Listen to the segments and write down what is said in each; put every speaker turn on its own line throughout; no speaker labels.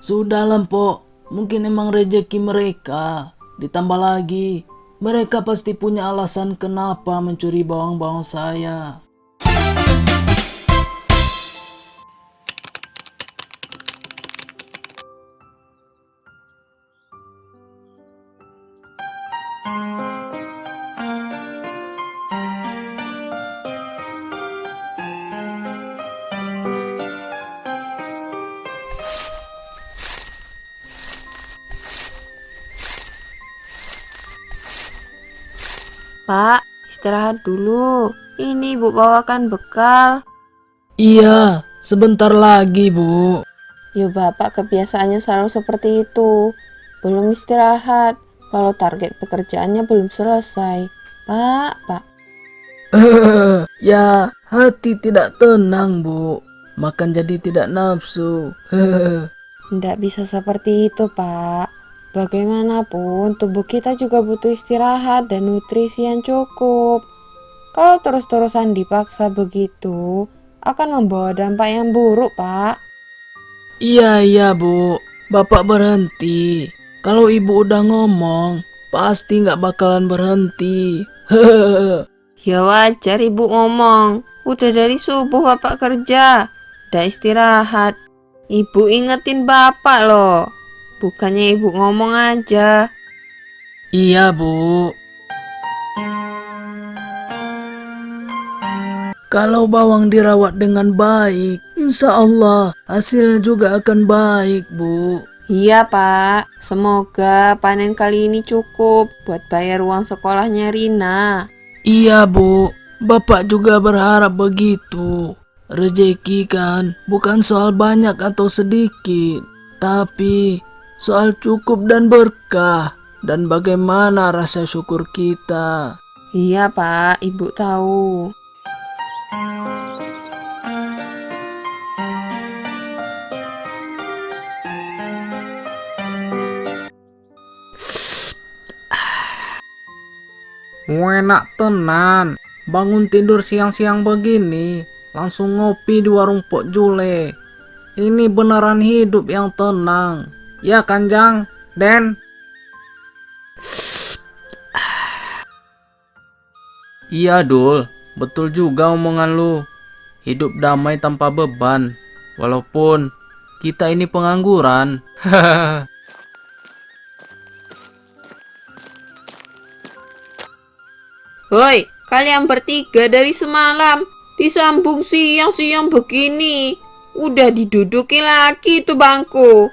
Sudah Lempo, mungkin emang rejeki mereka. Ditambah lagi, mereka pasti punya alasan kenapa mencuri bawang-bawang saya.
Pak, istirahat dulu. Ini Ibu bawakan bekal.
Iya, sebentar lagi Bu.
Yo Bapak kebiasaannya selalu seperti itu. Belum istirahat. Kalau target pekerjaannya belum selesai. Pak.
Ya, hati tidak tenang Bu. Makan jadi tidak nafsu.
Tidak bisa seperti itu, Pak. Bagaimanapun, tubuh kita juga butuh istirahat dan nutrisi yang cukup. Kalau terus-terusan dipaksa begitu, akan membawa dampak yang buruk, Pak.
Iya Bu, Bapak berhenti. Kalau Ibu udah ngomong, pasti nggak bakalan berhenti.
Ya wajar Ibu ngomong. Udah dari subuh Bapak kerja. Udah istirahat. Ibu ingetin Bapak loh. Bukannya Ibu ngomong aja.
Iya Bu. Kalau bawang dirawat dengan baik, insya Allah hasilnya juga akan baik Bu.
Iya Pak, semoga panen kali ini cukup buat bayar uang sekolahnya Rina.
Iya Bu, Bapak juga berharap begitu. Rezeki kan bukan soal banyak atau sedikit, tapi soal cukup dan berkah. Dan bagaimana rasa syukur kita.
Iya Pak, Ibu tahu.
Enak tenan, bangun tidur siang-siang begini, langsung ngopi di warung Pok Jule. Ini beneran hidup yang tenang. Ya kan Jang, Den? Iya Dul, betul juga omongan lu. Hidup damai tanpa beban, walaupun kita ini pengangguran.
Hoi, kalian bertiga dari semalam disambung siang-siang begini. Udah diduduki lagi tuh bangku.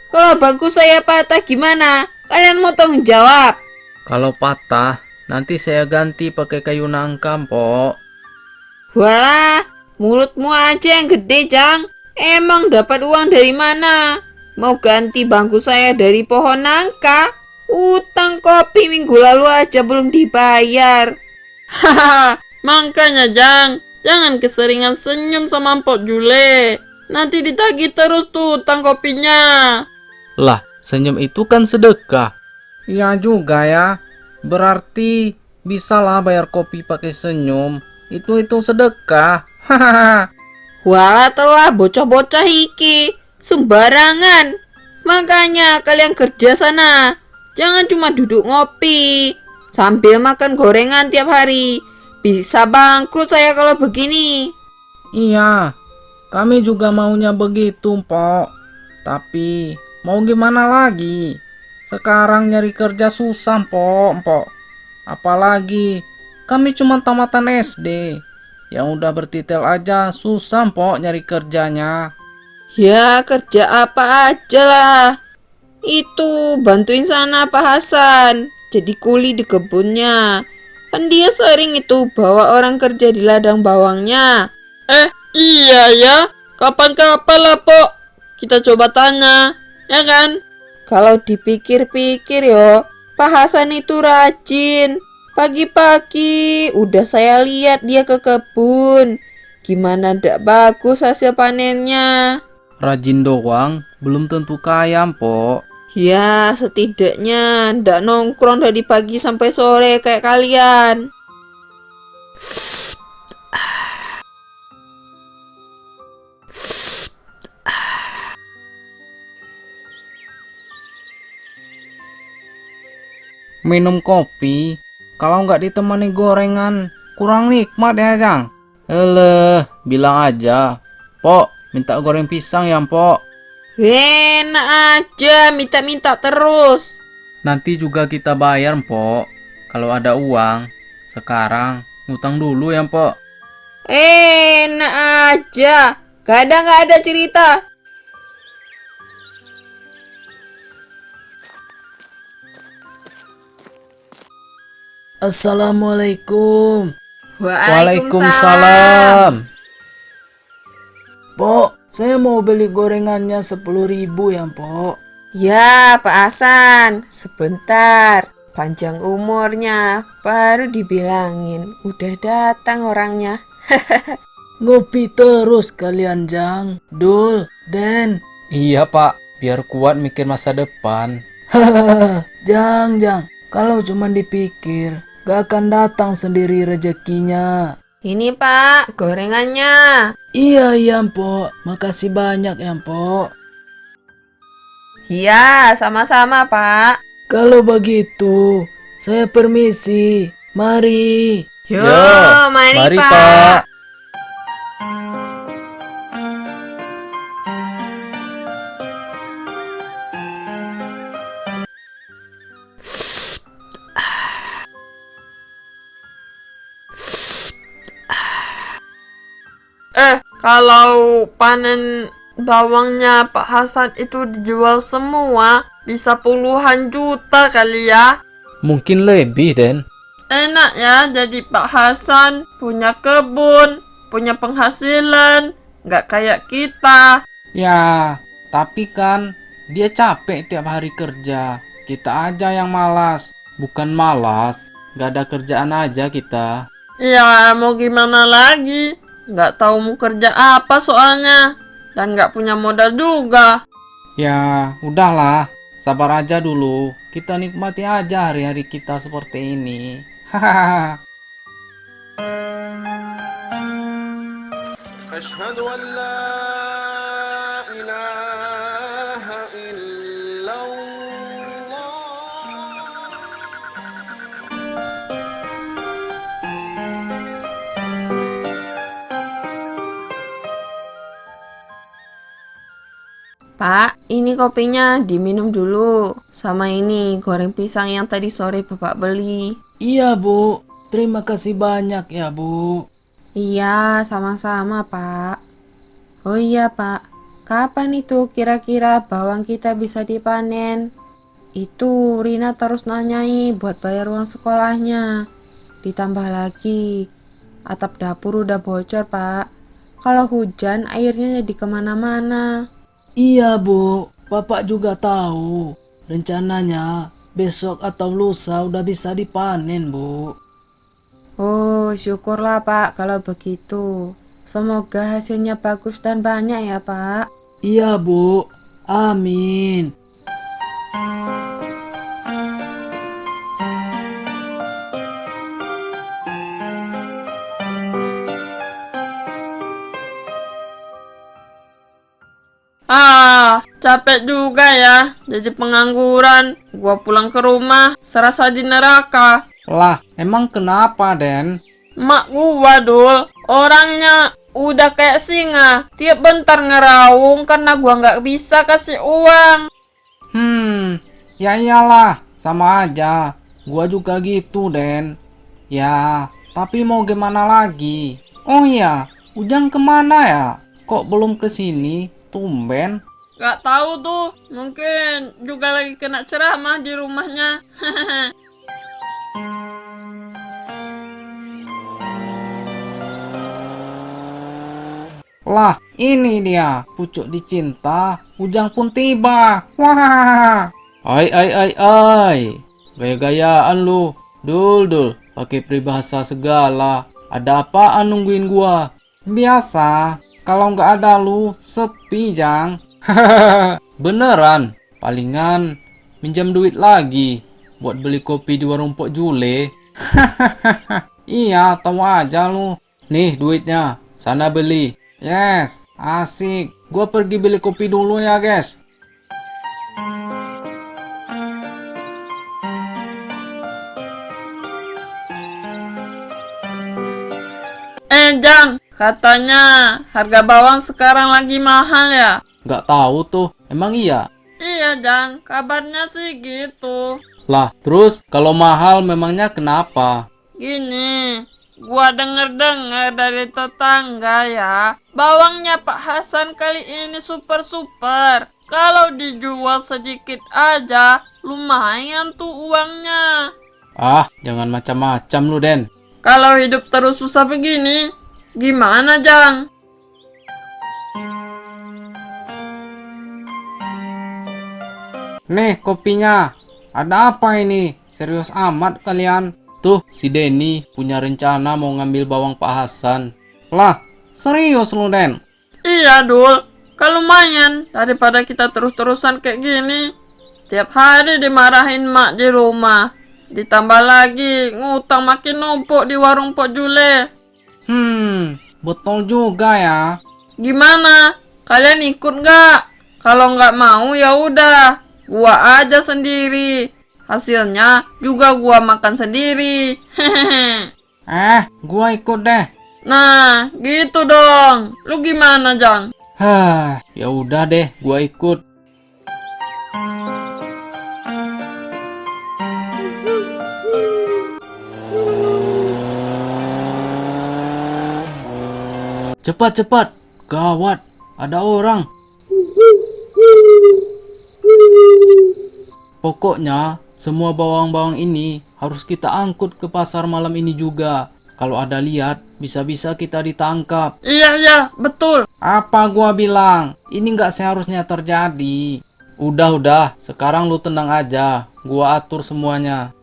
Kalau bangku saya patah gimana? Kalian mau tanggung jawab?
Kalau patah, nanti saya ganti pakai kayu nangka, Pok.
Walah, mulutmu aja yang gede, Jang. Emang dapat uang dari mana? Mau ganti bangku saya dari pohon nangka? Utang kopi minggu lalu aja belum dibayar. Hahaha, makanya Jang, jangan keseringan senyum sama Mpok Jule. Nanti ditagih terus tuh utang kopinya.
Lah, senyum itu kan sedekah. Iya juga ya. Berarti bisalah bayar kopi pakai senyum. Itu sedekah. Hahaha.
Walah telah bocah-bocah iki, sembarangan. Makanya kalian kerja sana. Jangan cuma duduk ngopi sambil makan gorengan tiap hari. Bisa bangkrut saya kalau begini.
Iya, kami juga maunya begitu, Pok. Tapi mau gimana lagi? Sekarang nyari kerja susah, Pok. Apalagi kami cuma tamatan SD. Yang udah bertitel aja susah, Pok, nyari kerjanya.
Ya kerja apa aja lah. Itu bantuin sana Pak Hasan. Jadi kuli di kebunnya. Kan dia sering itu bawa orang kerja di ladang bawangnya. Iya ya. Kapan-kapan lah Pok. Kita coba tanya. Ya kan? Kalau dipikir-pikir yo, Pak Hasan itu rajin. Pagi-pagi udah saya lihat dia ke kebun. Gimana ndak bagus hasil panennya.
Rajin doang, belum tentu kaya, Pok.
Ya, setidaknya ndak nongkrong dari pagi sampai sore kayak kalian.
Minum kopi, kalau nggak ditemani gorengan, kurang nikmat ya, Jang. Bilang aja. Pok, minta goreng pisang ya, Pok.
Enak aja, minta-minta terus.
Nanti juga kita bayar, Pok. Kalau ada uang. Sekarang, ngutang dulu ya, Pok.
Enak aja, kadang nggak ada cerita.
Assalamualaikum.
Waalaikumsalam.
Pok, saya mau beli gorengannya 10.000 ya, Pok.
Ya, Pak Hasan, sebentar. Panjang umurnya, baru dibilangin. Udah datang orangnya.
Ngopi terus kalian, Jang, Dul, Den. Iya, Pak. Biar kuat mikir masa depan. Jang, kalau cuma dipikir, gak akan datang sendiri rezekinya.
Ini Pak, gorengannya.
Iya, Mpok. Makasih banyak ya, Mpok.
Iya, sama-sama Pak.
Kalau begitu, saya permisi. Mari.
Yo, mari Pak. Kalau panen bawangnya Pak Hasan itu dijual semua, bisa puluhan juta kali ya.
Mungkin lebih, Den.
Enak ya jadi Pak Hasan, punya kebun, punya penghasilan, nggak kayak kita.
Ya, tapi kan dia capek tiap hari kerja. Kita aja yang malas. Bukan malas, gak ada kerjaan aja kita.
Ya mau gimana lagi, nggak tahu mau kerja apa soalnya, dan nggak punya modal juga.
Ya, udahlah. Sabar aja dulu. Kita nikmati aja hari-hari kita seperti ini. Hahaha.
أشهد أن لا إله إلا الله.
Pak, ini kopinya diminum dulu. Sama ini goreng pisang yang tadi sore Bapak beli.
Iya, Bu. Terima kasih banyak ya, Bu.
Iya, sama-sama Pak. Oh iya Pak, kapan itu kira-kira bawang kita bisa dipanen? Itu Rina terus nanyai buat bayar uang sekolahnya. Ditambah lagi, atap dapur udah bocor Pak. Kalau hujan airnya jadi kemana-mana.
Iya, Bu. Bapak juga tahu. Rencananya besok atau lusa udah bisa dipanen, Bu.
Oh, syukurlah Pak kalau begitu. Semoga hasilnya bagus dan banyak ya Pak.
Iya, Bu. Amin.
Capek juga ya jadi pengangguran. Gua pulang ke rumah serasa di neraka.
Lah, emang kenapa, Den?
Mak gua Dul, orangnya udah kayak singa. Tiap bentar ngeraung karena gua nggak bisa kasih uang.
Ya iyalah, sama aja. Gua juga gitu, Den. Ya, tapi mau gimana lagi? Oh iya, Ujang kemana ya? Kok belum kesini? Tumben.
Gak tahu tuh, mungkin juga lagi kena ceramah di rumahnya.
Lah, ini dia, pucuk dicinta. Ujang pun tiba. Wah. Ai. Gaya-gayaan lu. Dul, pakai peribahasa segala. Ada apaan nungguin gua? Biasa, kalau nggak ada lu, sepi, Jang. Beneran, palingan minjam duit lagi buat beli kopi di warung Pok Jule. Iya, tahu aja lu. Nih duitnya, sana beli. Yes, asik. Gua pergi beli kopi dulu ya, guys.
Jang, katanya harga bawang sekarang lagi mahal ya?
Nggak tahu tuh, emang iya?
Iya, Jang, kabarnya sih gitu.
Lah, terus kalau mahal memangnya kenapa?
Gini, gua denger-dengar dari tetangga ya, bawangnya Pak Hasan kali ini super-super. Kalau dijual sedikit aja, lumayan tuh uangnya.
Ah, jangan macam-macam lu, Den.
Kalau hidup terus susah begini, gimana, Jang?
Nih kopinya. Ada apa ini? Serius amat kalian? Tuh, si Denny punya rencana mau ngambil bawang Pak Hasan. Lah, serius lu, Den?
Iya, Dul. Kalau lumayan daripada kita terus-terusan kayak gini. Tiap hari dimarahin mak di rumah. Ditambah lagi ngutang makin numpuk di warung Pok Jule.
Betul juga ya.
Gimana? Kalian ikut nggak? Kalau nggak mau ya udah, gua aja sendiri. Hasilnya juga gua makan sendiri. Hehehe.
Gua ikut deh.
Nah, gitu dong. Lu gimana, Jang?
Ya udah deh, gua ikut. Cepat, cepat. Gawat, ada orang. Pokoknya, semua bawang-bawang ini harus kita angkut ke pasar malam ini juga. Kalau ada lihat, bisa-bisa kita ditangkap.
Iya, betul.
Apa gua bilang? Ini nggak seharusnya terjadi. Udah, sekarang lu tenang aja. Gua atur semuanya.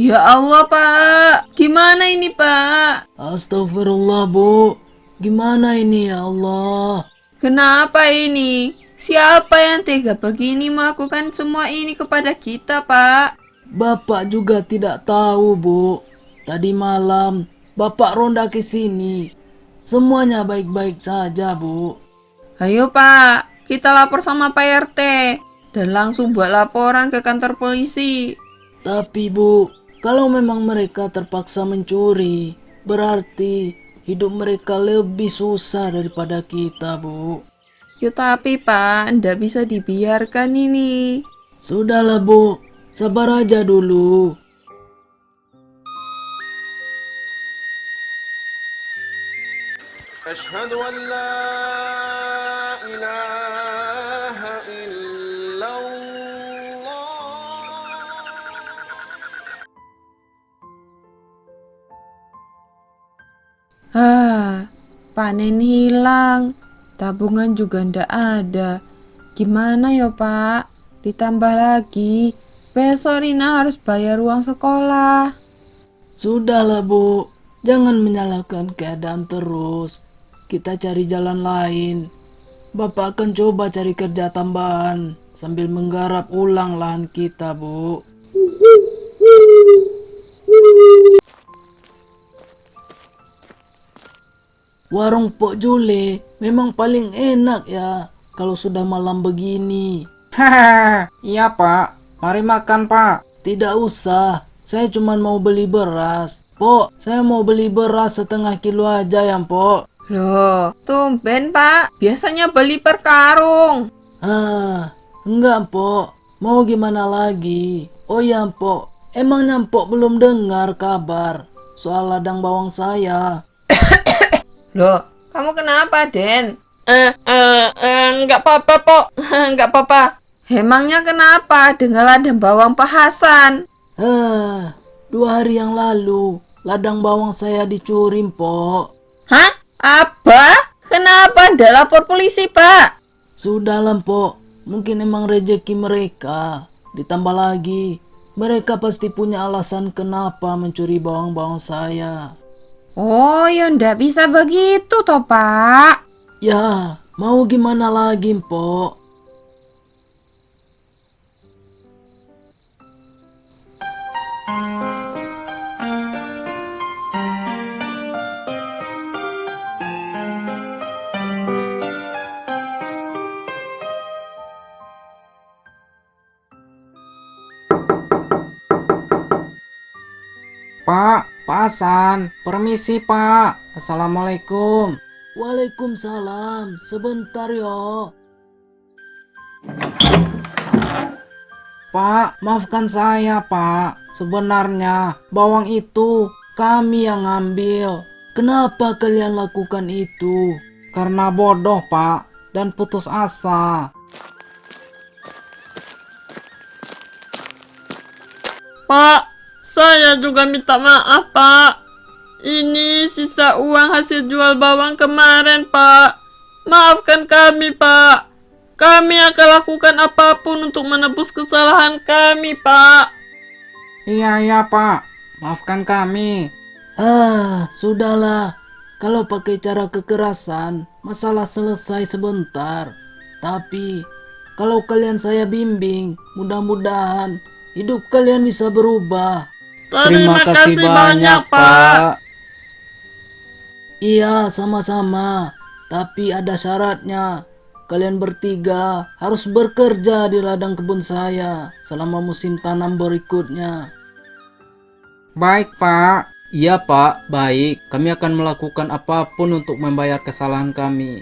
Ya Allah, Pak. Gimana ini, Pak?
Astagfirullah, Bu. Gimana ini ya Allah?
Kenapa ini? Siapa yang tega begini melakukan semua ini kepada kita, Pak?
Bapak juga tidak tahu, Bu. Tadi malam, Bapak ronda ke sini. Semuanya baik-baik saja, Bu.
Ayo, Pak. Kita lapor sama Pak RT. Dan langsung buat laporan ke kantor polisi.
Tapi, Bu, kalau memang mereka terpaksa mencuri, berarti hidup mereka lebih susah daripada kita, Bu.
Yo tapi, Pak, ndak bisa dibiarkan ini.
Sudahlah, Bu. Sabar aja dulu.
أشهد أن لا إله إلا الله.
Panen hilang. Tabungan juga ndak ada. Gimana ya, Pak? Ditambah lagi, besok Rina harus bayar uang sekolah.
Sudahlah, Bu. Jangan menyalahkan keadaan terus. Kita cari jalan lain. Bapak akan coba cari kerja tambahan sambil menggarap ulang lahan kita, Bu. Warung Pok Jule memang paling enak ya kalau sudah malam begini. Hahaha, iya Pak. Mari makan Pak. Tidak usah, saya cuma mau beli beras. Pok, saya mau beli beras setengah kilo aja ya Pok.
Loh, tumben, Pak. Biasanya beli per karung.
Enggak Pok. Mau gimana lagi? Oh ya Pok, emangnya Pok belum dengar kabar soal ladang bawang saya?
Loh, kamu kenapa, Den?
Nggak apa-apa, Pok. Nggak apa-apa.
Emangnya kenapa dengan ladang bawang Pak Hasan?
2 hari yang lalu ladang bawang saya dicuri, Pok.
Hah? Apa? Kenapa ndak lapor polisi, Pak?
Sudahlah, Pok. Mungkin emang rezeki mereka. Ditambah lagi, mereka pasti punya alasan kenapa mencuri bawang-bawang saya.
Oh, ya ndak bisa begitu toh, Pak.
Ya, mau gimana lagi, Pok? Pak Hasan, permisi Pak. Assalamualaikum. Waalaikumsalam, sebentar yo. Pak, maafkan saya Pak. Sebenarnya bawang itu kami yang ngambil. Kenapa kalian lakukan itu? Karena bodoh Pak, dan putus asa.
Pak, saya juga minta maaf, Pak. Ini sisa uang hasil jual bawang kemarin, Pak. Maafkan kami, Pak. Kami akan lakukan apapun untuk menebus kesalahan kami, Pak.
Iya Pak, maafkan kami. Sudahlah. Kalau pakai cara kekerasan, masalah selesai sebentar. Tapi, kalau kalian saya bimbing, mudah-mudahan hidup kalian bisa berubah.
Terima kasih banyak, Pak.
Iya, sama-sama. Tapi ada syaratnya. Kalian bertiga harus bekerja di ladang kebun saya selama musim tanam berikutnya. Baik, Pak. Iya, Pak. Baik. Kami akan melakukan apapun untuk membayar kesalahan kami.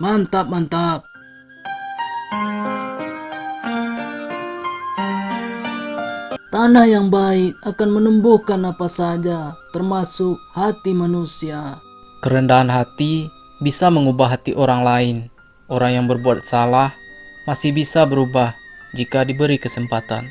Mantap, mantap. Tanah yang baik akan menumbuhkan apa saja, termasuk hati manusia. Kerendahan hati bisa mengubah hati orang lain. Orang yang berbuat salah masih bisa berubah jika diberi kesempatan.